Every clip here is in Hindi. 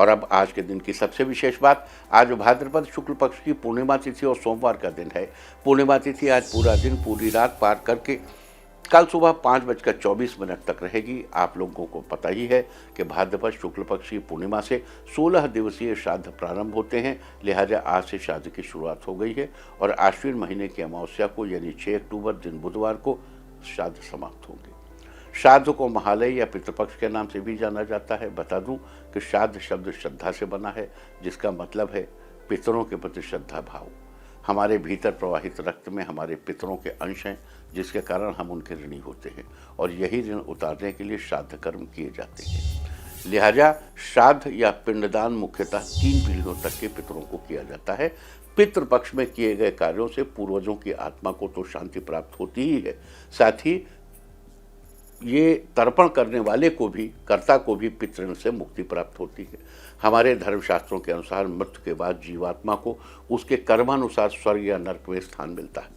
और अब आज के दिन की सबसे विशेष बात, आज भाद्रपद शुक्ल पक्ष की पूर्णिमा तिथि और सोमवार का दिन है। पूर्णिमा तिथि आज पूरा दिन पूरी रात पार करके कल सुबह 5:24 तक रहेगी। आप लोगों को पता ही है कि भाद्रपद शुक्ल पक्ष की पूर्णिमा से 16 दिवसीय श्राद्ध प्रारंभ होते हैं, लिहाजा आज से श्राद्ध की शुरुआत हो गई है और आश्विन महीने की अमावस्या को यानी 6 अक्टूबर दिन बुधवार को श्राद्ध समाप्त होंगे। श्राद्ध को महालय या पितृपक्ष के नाम से भी जाना जाता है। बता दूं कि श्राद्ध शब्द श्रद्धा से बना है, जिसका मतलब है पितरों के प्रति श्रद्धा भाव। हमारे भीतर प्रवाहित रक्त में हमारे पितरों के अंश हैं, जिसके कारण हम उनके ऋणी होते हैं और यही ऋण उतारने के लिए श्राद्ध कर्म किए जाते हैं। लिहाजा श्राद्ध या पिंडदान मुख्यतः 3 पीढ़ियों तक के पितरों को किया जाता है। पितृपक्ष में किए गए कार्यों से पूर्वजों की आत्मा को तो शांति प्राप्त होती ही है, साथ ही ये तर्पण करने वाले को भी, कर्ता को भी पितृण से मुक्ति प्राप्त होती है। हमारे धर्मशास्त्रों के अनुसार मृत्यु के बाद जीवात्मा को उसके कर्मानुसार स्वर्ग या नरक में स्थान मिलता है।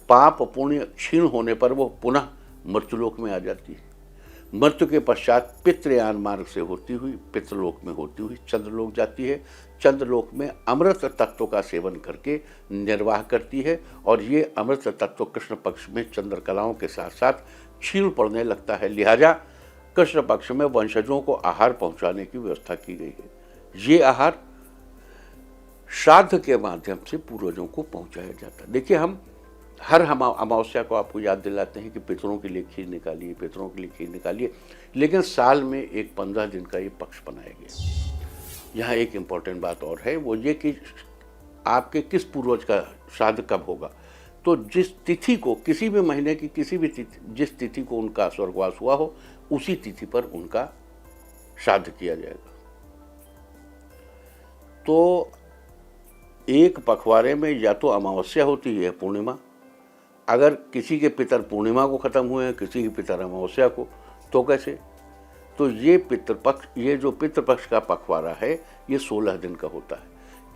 पाप पुण्य क्षीण होने पर वो पुनः मृत्युलोक में आ जाती है। मृत्यु के पश्चात पितृयान मार्ग से होती हुई पितृलोक में होती हुई चंद्रलोक जाती है। चंद्रलोक में अमृत तत्व का सेवन करके निर्वाह करती है और ये अमृत तत्व कृष्ण पक्ष में चंद्रकलाओं के साथ साथ क्षीण पड़ने लगता है। लिहाजा कृष्ण पक्ष में वंशजों को आहार पहुंचाने की व्यवस्था की गई है। ये आहार श्राद्ध के माध्यम से पूर्वजों को पहुंचाया जाता है। देखिए, हम हर अमावस्या को आपको याद दिलाते हैं कि पितरों के लिए खीर निकालिए, पितरों के लिए खीर निकालिए, लेकिन साल में एक 15 दिन का ये पक्ष बनाया गया। यहाँ एक इम्पॉर्टेंट बात और है, वो ये कि आपके किस पूर्वज का श्राद्ध कब होगा। तो जिस तिथि को, किसी भी महीने की किसी भी तिथि, जिस तिथि को उनका स्वर्गवास हुआ हो, उसी तिथि पर उनका श्राद्ध किया जाएगा। तो एक पखवाड़े में या तो अमावस्या होती है पूर्णिमा, अगर किसी के पितर पूर्णिमा को ख़त्म हुए हैं, किसी के पितर अमावस्या को, तो कैसे। तो ये पितृपक्ष, ये जो पितृपक्ष का पखवाड़ा है, ये 16 दिन का होता है।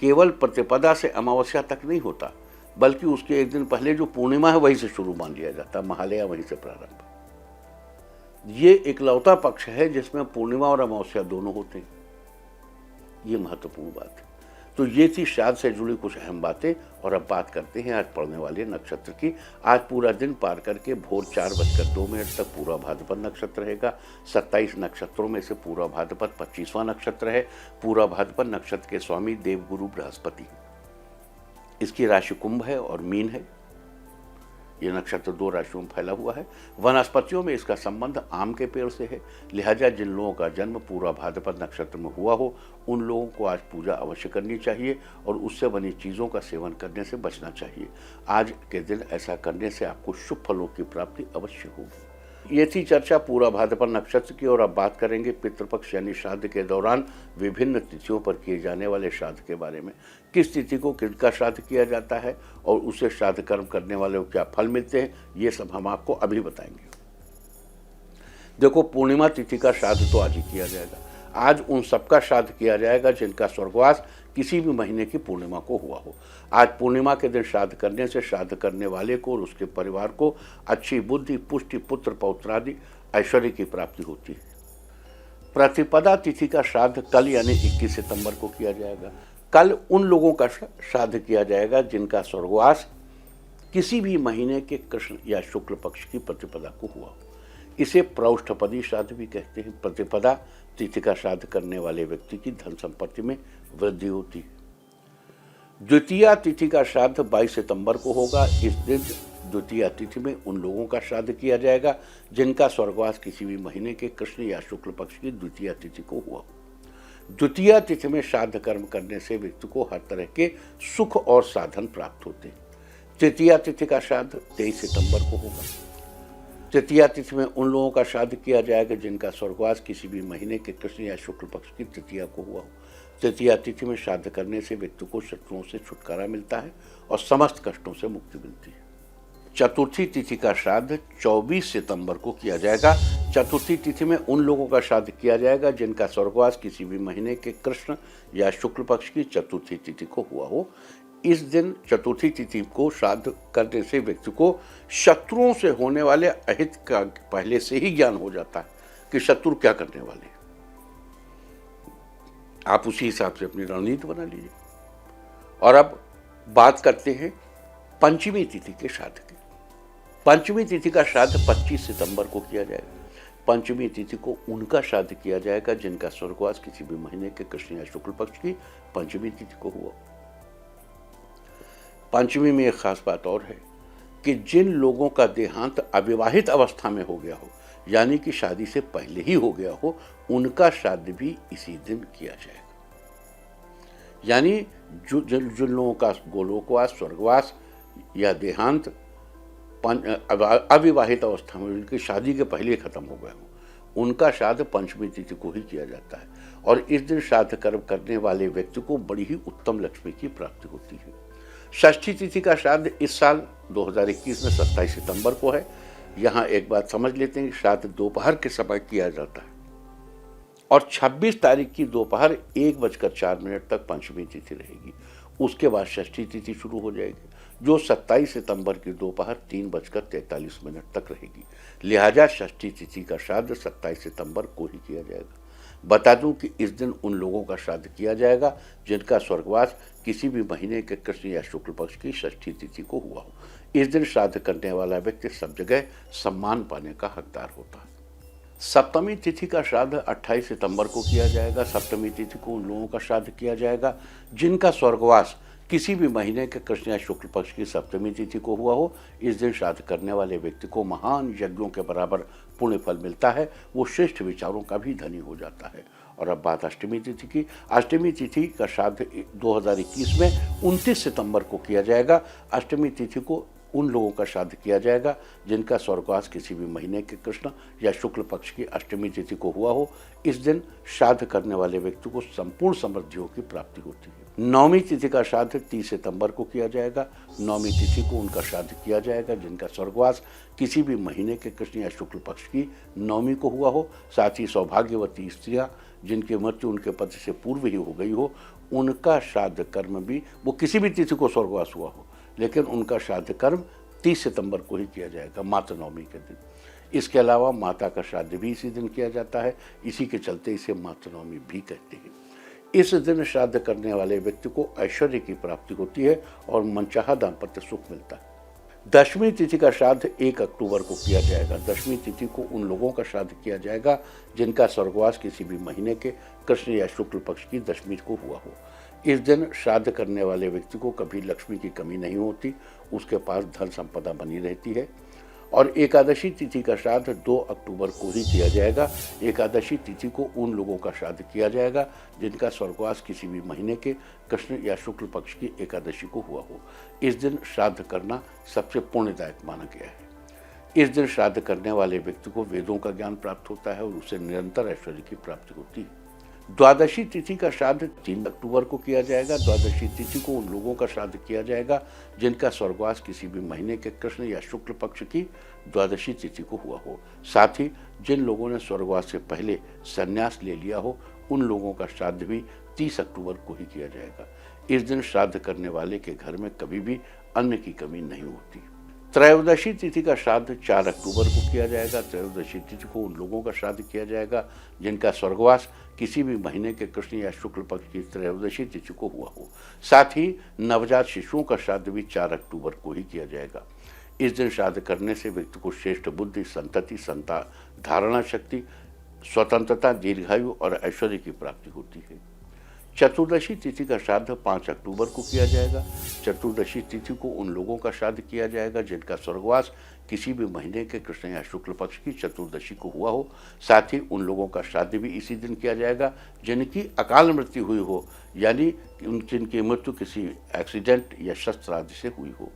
केवल प्रतिपदा से अमावस्या तक नहीं होता, बल्कि उसके एक दिन पहले जो पूर्णिमा है वहीं से शुरू मान लिया जाता है, महालया वहीं से प्रारंभ। ये इकलौता पक्ष है जिसमें पूर्णिमा और अमावस्या दोनों होते हैं। ये महत्वपूर्ण बात है। तो ये थी श्राद्ध से जुड़ी कुछ अहम बातें। और अब बात करते हैं आज पड़ने वाले नक्षत्र की। आज पूरा दिन पार करके भोर 4:02 तक पूरा भाद्रपद नक्षत्र रहेगा। 27 नक्षत्रों में से पूरा भाद्रपद 25वां नक्षत्र है। पूरा भाद्रपद नक्षत्र के स्वामी देवगुरु बृहस्पति। इसकी राशि कुंभ है और मीन है। यह नक्षत्र 2 राशियों में फैला हुआ है। वनस्पतियों में इसका संबंध आम के पेड़ से है। लिहाजा जिन लोगों का जन्म पूरा भाद्रपद नक्षत्र में हुआ हो, उन लोगों को आज पूजा अवश्य करनी चाहिए और उससे बनी चीज़ों का सेवन करने से बचना चाहिए। आज के दिन ऐसा करने से आपको शुभ फलों की प्राप्ति अवश्य होगी। ये थी चर्चा पूरा भाद्रपद नक्षत्र की। और अब बात करेंगे पितृपक्ष यानी श्राद्ध के दौरान विभिन्न तिथियों पर किए जाने वाले श्राद्ध के बारे में। किस तिथि को किनका श्राद्ध किया जाता है और उसे श्राद्ध कर्म करने वाले को क्या फल मिलते हैं, ये सब हम आपको अभी बताएंगे। देखो, पूर्णिमा तिथि का श्राद्ध तो आज ही किया जाएगा। आज उन सबका श्राद्ध किया जाएगा जिनका स्वर्गवास किसी भी महीने की पूर्णिमा को हुआ हो। आज पूर्णिमा के दिन श्राद्ध करने से श्राद्ध करने वाले को और उसके परिवार को अच्छी बुद्धि, पुष्टि, पुत्र पौत्रादि ऐश्वर्य की प्राप्ति होती है। प्रतिपदा तिथि का श्राद्ध कल यानी 21 सितंबर को किया जाएगा। कल उन लोगों का श्राद्ध किया जाएगा जिनका स्वर्गवास किसी भी महीने के कृष्ण या शुक्ल पक्ष की प्रतिपदा को हुआ हो। इसे प्रौष्ठपदी श्राद्ध भी कहते हैं। प्रतिपदा तिथि का श्राद्ध करने वाले व्यक्ति की धन संपत्ति में वृद्धि होती है। द्वितीया तिथि का श्राद्ध 22 सितंबर को होगा। इस दिन द्वितीया तिथि में उन लोगों का श्राद्ध किया जाएगा जिनका स्वर्गवास किसी भी महीने के कृष्ण या शुक्ल पक्ष की द्वितीया तिथि को हुआ। द्वितीया तिथि में श्राद्ध कर्म करने से व्यक्ति को हर तरह के सुख और साधन प्राप्त होते हैं। तृतीया तिथि का श्राद्ध 23 सितंबर को होगा। तृतीया तिथि में उन लोगों का श्राद्ध किया जाएगा जिनका स्वर्गवास किसी भी महीने के कृष्ण या शुक्ल पक्ष की तृतीया को हुआ हो। तृतीया तिथि में श्राद्ध करने से व्यक्ति को शत्रुओं से छुटकारा मिलता है और समस्त कष्टों से मुक्ति मिलती है। चतुर्थी तिथि का श्राद्ध 24 सितंबर को किया जाएगा। चतुर्थी तिथि में उन लोगों का श्राद्ध किया जाएगा जिनका स्वर्गवास किसी भी महीने के कृष्ण या शुक्ल पक्ष की चतुर्थी तिथि को हुआ हो। इस दिन चतुर्थी तिथि को श्राद्ध करने से व्यक्ति को शत्रुओं से होने वाले अहित का पहले से ही ज्ञान हो जाता है कि शत्रु क्या करने वाले। आप उसी हिसाब से अपनी रणनीति बना लीजिए। और अब बात करते हैं पंचमी तिथि के श्राद्ध की। पंचमी तिथि का श्राद्ध 25 सितंबर को किया जाएगा। पंचमी तिथि को उनका श्राद्ध किया जाएगा जिनका स्वर्गवास किसी भी महीने के कृष्ण या शुक्ल पक्ष की पंचमी तिथि को हुआ। पंचमी में एक खास बात और है कि जिन लोगों का देहांत अविवाहित अवस्था में हो गया हो, यानी कि शादी से पहले ही हो गया हो, उनका श्राद्ध भी इसी दिन किया जाएगा। यानी जिन लोगों का गोलोकवास, स्वर्गवास या देहांत अविवाहित अवस्था में, उनकी शादी के पहले खत्म हो गया हो, उनका श्राद्ध पंचमी तिथि को ही किया जाता है। और इस दिन श्राद्ध कर्म करने वाले व्यक्ति को बड़ी ही उत्तम लक्ष्मी की प्राप्ति होती है। षष्ठी तिथि का श्राद्ध इस साल 2021 में 27 सितंबर को है। यहाँ एक बात समझ लेते हैं कि श्राद्ध दोपहर के समय किया जाता है और 26 तारीख की दोपहर 1:04 तक पंचमी तिथि रहेगी। उसके बाद षष्ठी तिथि शुरू हो जाएगी जो 27 सितंबर की दोपहर 3:43 तक रहेगी। लिहाजा षष्ठी तिथि का श्राद्ध 27 सितंबर को ही किया जाएगा। बता दूं कि इस दिन उन लोगों का श्राद्ध किया जाएगा जिनका स्वर्गवास किसी भी महीने के कृष्ण या शुक्ल पक्ष की षष्ठी तिथि को हुआ हो। इस दिन श्राद्ध करने वाला व्यक्ति सब जगह सम्मान पाने का हकदार होता है। सप्तमी तिथि का श्राद्ध 28 सितंबर को किया जाएगा। सप्तमी तिथि को उन लोगों का श्राद्ध किया जाएगा जिनका स्वर्गवास किसी भी महीने के कृष्ण या शुक्ल पक्ष की सप्तमी तिथि को हुआ हो। इस दिन श्राद्ध करने वाले व्यक्ति को महान यज्ञों के बराबर पुण्य फल मिलता है। वो श्रेष्ठ विचारों का भी धनी हो जाता है। और अब बात अष्टमी तिथि की। अष्टमी तिथि का श्राद्ध 2021 में 29 सितंबर को किया जाएगा। अष्टमी तिथि को उन लोगों का श्राद्ध किया जाएगा जिनका स्वर्गवास किसी भी महीने के कृष्ण या शुक्ल पक्ष की अष्टमी तिथि को हुआ हो। इस दिन श्राद्ध करने वाले व्यक्ति को संपूर्ण समृद्धियों की प्राप्ति होती है। नवमी तिथि का श्राद्ध 30 सितंबर को किया जाएगा। नवमी तिथि को उनका श्राद्ध किया जाएगा जिनका स्वर्गवास किसी भी महीने के कृष्ण या शुक्ल पक्ष की नवमी को हुआ हो। साथ ही सौभाग्यवती स्त्रियां जिनकी मृत्यु उनके पति से पूर्व ही हो गई हो, उनका श्राद्ध कर्म भी, वो किसी भी तिथि को स्वर्गवास हुआ हो, लेकिन उनका श्राद्ध कर्म 30 सितंबर को ही किया जाएगा, मातृ नवमी के दिन। इसके अलावा माता का श्राद्ध भी इसी दिन किया जाता है। इसी के चलते इसे मातृ नवमी भी कहते हैं। इस दिन श्राद्ध करने वाले व्यक्ति को ऐश्वर्य की प्राप्ति होती है और मनचाहा दाम्पत्य सुख मिलता है। दशमी तिथि का श्राद्ध 1 अक्टूबर को किया जाएगा। दशमी तिथि को उन लोगों का श्राद्ध किया जाएगा जिनका स्वर्गवास किसी भी महीने के कृष्ण या शुक्ल पक्ष की दशमी को हुआ हो। इस दिन श्राद्ध करने वाले व्यक्ति को कभी लक्ष्मी की कमी नहीं होती, उसके पास धन संपदा बनी रहती है। और एकादशी तिथि का श्राद्ध 2 अक्टूबर को ही किया जाएगा। एकादशी तिथि को उन लोगों का श्राद्ध किया जाएगा जिनका स्वर्गवास किसी भी महीने के कृष्ण या शुक्ल पक्ष की एकादशी को हुआ हो। इस दिन श्राद्ध करना सबसे पुण्यदायक माना गया है। इस दिन श्राद्ध करने वाले व्यक्ति को वेदों का ज्ञान प्राप्त होता है और उसे निरंतर ऐश्वर्य की प्राप्ति होती है। द्वादशी तिथि का श्राद्ध 3 अक्टूबर को किया जाएगा। द्वादशी तिथि को उन लोगों का श्राद्ध किया जाएगा जिनका स्वर्गवास किसी भी महीने के कृष्ण या शुक्ल पक्ष की द्वादशी तिथि को हुआ हो। साथ ही जिन लोगों ने स्वर्गवास से पहले संन्यास ले लिया हो, उन लोगों का श्राद्ध भी 30 अक्टूबर को ही किया जाएगा। इस दिन श्राद्ध करने वाले के घर में कभी भी अन्न की कमी नहीं होती। त्रयोदशी तिथि का श्राद्ध 4 अक्टूबर को किया जाएगा। त्रयोदशी तिथि को उन लोगों का श्राद्ध किया जाएगा जिनका स्वर्गवास किसी भी महीने के कृष्ण या शुक्ल पक्ष की त्रयोदशी तिथि को हुआ हो। साथ ही नवजात शिशुओं का श्राद्ध भी 4 अक्टूबर को ही किया जाएगा। इस दिन श्राद्ध करने से व्यक्ति को श्रेष्ठ बुद्धि, संतति, धारणा शक्ति, स्वतंत्रता, दीर्घायु और ऐश्वर्य की प्राप्ति होती है। चतुर्दशी तिथि का श्राद्ध 5 अक्टूबर को किया जाएगा। चतुर्दशी तिथि को उन लोगों का श्राद्ध किया जाएगा जिनका स्वर्गवास किसी भी महीने के कृष्ण या शुक्ल पक्ष की चतुर्दशी को हुआ हो। साथ ही उन लोगों का श्राद्ध भी इसी दिन किया जाएगा जिनकी अकाल मृत्यु हुई हो, यानी जिनकी मृत्यु किसी एक्सीडेंट या शस्त्र आदि से हुई हो।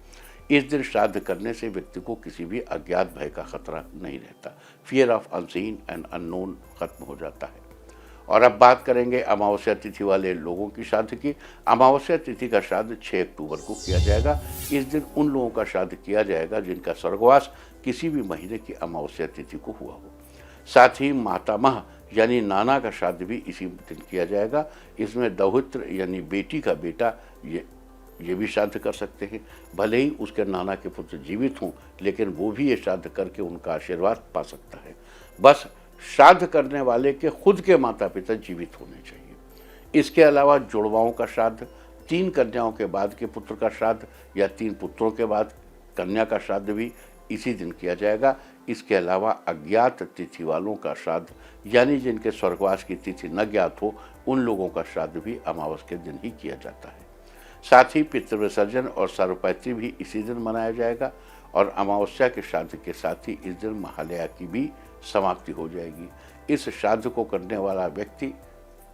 इस दिन श्राद्ध करने से व्यक्ति को किसी भी अज्ञात भय का खतरा नहीं रहता। Fear of unseen and unknown खत्म हो जाता है। और अब बात करेंगे अमावस्या तिथि वाले लोगों की श्राद्ध की। अमावस्या तिथि का श्राद्ध 6 अक्टूबर को किया जाएगा। इस दिन उन लोगों का श्राद्ध किया जाएगा जिनका स्वर्गवास किसी भी महीने की अमावस्या तिथि को हुआ हो। साथ ही मातामह यानी नाना का श्राद्ध भी इसी दिन किया जाएगा। इसमें दौहित्र यानी बेटी का बेटा ये भी श्राद्ध कर सकते हैं। भले ही उसके नाना के पुत्र जीवित हों, लेकिन वो भी ये श्राद्ध करके उनका आशीर्वाद पा सकता है। बस श्राद्ध करने वाले के खुद के माता पिता जीवित होने चाहिए। इसके अलावा जुड़वाओं का श्राद्ध, 3 कन्याओं के बाद के पुत्र का श्राद्ध या 3 पुत्रों के बाद कन्या का श्राद्ध भी इसी दिन किया जाएगा। इसके अलावा अज्ञात तिथि वालों का श्राद्ध, यानी जिनके स्वर्गवास की तिथि न ज्ञात हो, उन लोगों का श्राद्ध भी अमावस के दिन ही किया जाता है। साथ ही पितृविसर्जन और सर्वपैत्री भी इसी दिन मनाया जाएगा और अमावस्या के श्राद्ध के साथ ही इस दिन महालया की भी समाप्ति हो जाएगी। इस श्राद्ध को करने वाला व्यक्ति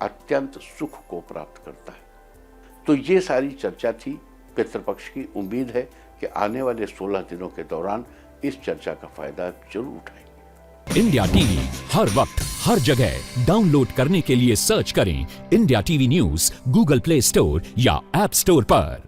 अत्यंत सुख को प्राप्त करता है। तो ये सारी चर्चा थी पितृपक्ष की। उम्मीद है कि आने वाले 16 दिनों के दौरान इस चर्चा का फायदा जरूर उठाएंगे। इंडिया टीवी हर वक्त हर जगह डाउनलोड करने के लिए सर्च करें India TV news Google play store या ऐप स्टोर पर।